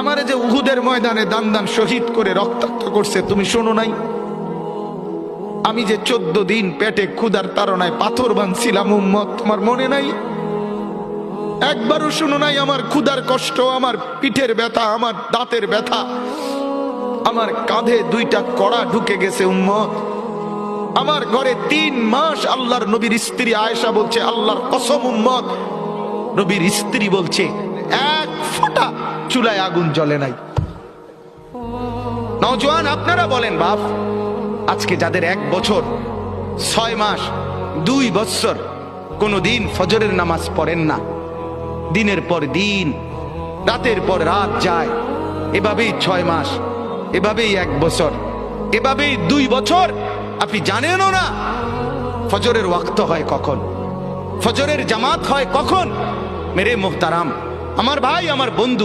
আমারে যে উহুদের ময়দানে দান দান শহীদ করে রক্তাক্ত করছে তুমি শোনো নাই? আমি যে 14 দিন পেটে ক্ষুধার তাড়নায় পাথর বাঁধছিলাম উম্মত, তোমার মনে নাই? একবারও শুনো নাই আমার ক্ষুধার কষ্ট, আমার পিঠের ব্যথা, আমার দাঁতের ব্যথা, আমার কাঁধে 2টা কড়া ঢুকে গেছে উম্মত। আমার ঘরে 3 মাস আল্লাহর নবীর স্ত্রী আয়েশা বলছে, আল্লাহর কসম উম্মত, নবীর স্ত্রী বলছে 1 ফোঁটা চুলায় আগুন জ্বলে নাই। নওজোয়ান আপনারা বলেন বাপ, আজকে যাদের 1 বছর 6 মাস 2 বছর কোনদিন ফজরের নামাজ পড়েন না, দিনের পর দিন রাতের পর রাত যায়, এভাবেই 6 মাস, এভাবেই 1 বছর, এভাবেই 2 বছর, আপনি জানেনও না ফজরের ওয়াক্ত হয় কখন, ফজরের জামাত হয় কখন। মেরে মুহতারাম, আমার ভাই, আমার বন্ধু,